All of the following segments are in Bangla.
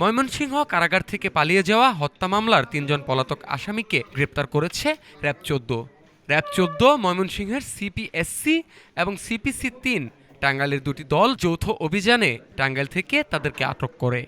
ময়মনসিংহ কারাগার থেকে পালিয়ে যাওয়া হত্যা মামলার ৩ জন পলাতক আসামিকে গ্রেপ্তার করেছে র‍্যাব-১৪। র‍্যাব-১৪, ময়মনসিংহের সিপিএসসি এবং সিপিসি-৩ টাঙ্গাইলের দুটি দল যৌথ অভিযানে টাঙ্গাইল থেকে তাদেরকে আটক করে।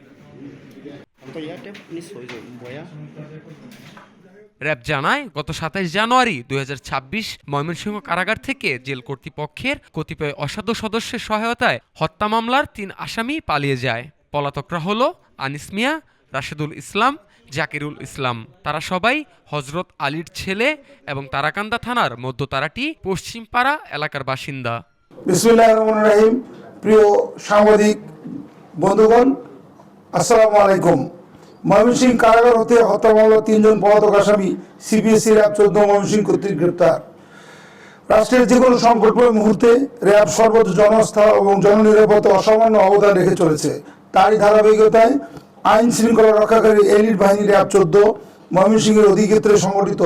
র‍্যাব জানায়, গত ২৭ জানুয়ারি ২০২৬ ময়মনসিংহ কারাগার থেকে জেল কর্তৃপক্ষের কতিপয় অসাধু সদস্যের সহায়তায় হত্যা মামলার ৩ আসামি পালিয়ে যায়। পলাতকরা হলো আনিস মিয়া, রাশেদুল ইসলাম, জাকিরুল ইসলাম। তারা সবাই হযরত আলীর ছেলে এবং তারাকান্দা থানার মধ্যতারাটি পশ্চিমপাড়া এলাকার বাসিন্দা। বিসমিল্লাহির রহমানির রহিম। প্রিয় সাংবাদিক বন্ধুগণ, আসসালামু আলাইকুম। ময়মনসিংহ কারাগার হতে হত্যা মামলার ৩ জন পলাতক আসামি সিপিএসসি র‍্যাব-১৪ ময়মনসিংহ কর্তৃক গ্রেপ্তার। রাষ্ট্রের যে কোনো সংকটময় মুহূর্তে র‍্যাব সর্বোচ্চ জনস্থা এবং জননিরাপত্তা অসামান্য অবদান রেখে চলেছে। তারই ধারাবাহিকতায় আইন শৃঙ্খলা রক্ষাকারী এলিট বাহিনী র‍্যাব-১৪ ময়মনসিংহের অধিক্ষেত্রে সংগঠিত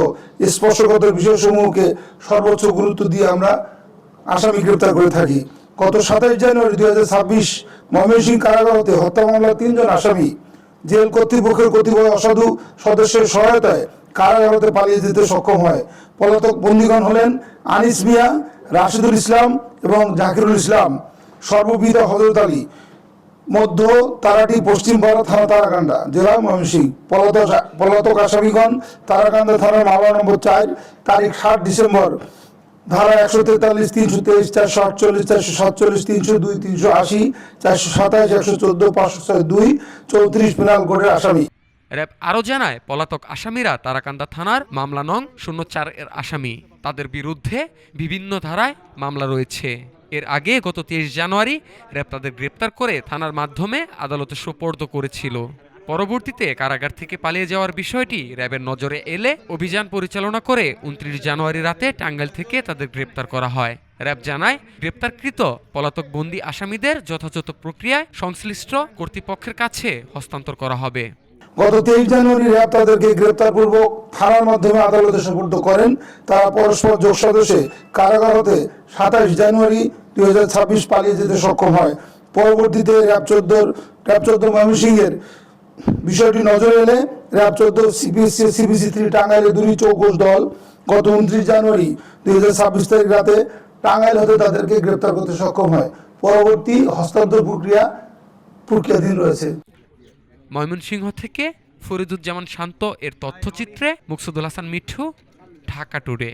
স্পর্শকাতর বিষয়সমূহকে সর্বোচ্চ গুরুত্ব দিয়ে আমরা আসামি গ্রেপ্তার করে থাকি। গত ২৭ জানুয়ারি ২০২৬ ময়মনসিংহ কারাগার হতে হত্যা মামলার ৩ জন আসামি জেল কর্তৃপক্ষের কতিপয় অসাধু সদস্যের সহায়তায় কারাগার হতে পালিয়ে যেতে সক্ষম হয়। পলাতক বন্দীগণ হলেন আনিস মিয়া, রাশেদুল ইসলাম এবং জাকিরুল ইসলাম, সর্ববিধা হযরত আলী, মধ্য তারাটি, পশ্চিমপাড়া থানা, তারাকান্দা, জেলা ময়মনসিংহ। পলাতক আসামিগণ তারাকান্দা থানার মামলা নম্বর ৪, তারিখ ৭ ডিসেম্বর, ধারা ১৪৩, ৩২৩, ৪৪৮, ৪৪৭, ৩০২, ৩৮০, ৪২৭, ১১৪, ৫০৬, ৩৪ পেনাল কোডের আসামি। র‍্যাব আরও জানায়, পলাতক আসামিরা তারাকান্দা থানার মামলা নং ০৪ এর আসামি। তাদের বিরুদ্ধে বিভিন্ন ধারায় মামলা রয়েছে। এর আগে গত ২৩ জানুয়ারি র‍্যাব তাদের গ্রেপ্তার করে থানার মাধ্যমে আদালতে সোপর্দ করেছিল। পরবর্তীতে কারাগার থেকে পালিয়ে যাওয়ার বিষয়টি র‍্যাবের নজরে এলে অভিযান পরিচালনা করে ২৯ জানুয়ারি রাতে টাঙ্গাইল থেকে তাদের গ্রেপ্তার করা হয়। র‍্যাব জানায়, গ্রেপ্তারকৃত পলাতক বন্দী আসামিদের যথাযথ প্রক্রিয়ায় সংশ্লিষ্ট কর্তৃপক্ষের কাছে হস্তান্তর করা হবে। গত ২৩ জানুয়ারি র‍্যাব তাদেরকে গ্রেপ্তারপূর্বক থানার মাধ্যমে আদালতে সোপর্দ করেন। তারা পরস্পর যোগসাজশে কারাগার হতে ২৭ জানুয়ারি ২০২৬ পালিয়ে যেতে সক্ষম হয়। পরবর্তীতে র‍্যাব-১৪ ময়মনসিংহের বিষয়টি নজরে এলে র‍্যাব-১৪ সিপিসি-৩ টাঙ্গাইলের দুটি চৌকস দল গত ২৯ জানুয়ারি ২০২৬ তারিখ রাতে টাঙ্গাইল হতে তাদেরকে গ্রেপ্তার করতে সক্ষম হয়। পরবর্তী হস্তান্তর প্রক্রিয়াধীন রয়েছে। ময়মনসিংহ থেকে ফরিদুজ্জামান শান্ত এর তথ্যচিত্রে মুকসুদুল হাসান মিঠু, ঢাকা টুডে।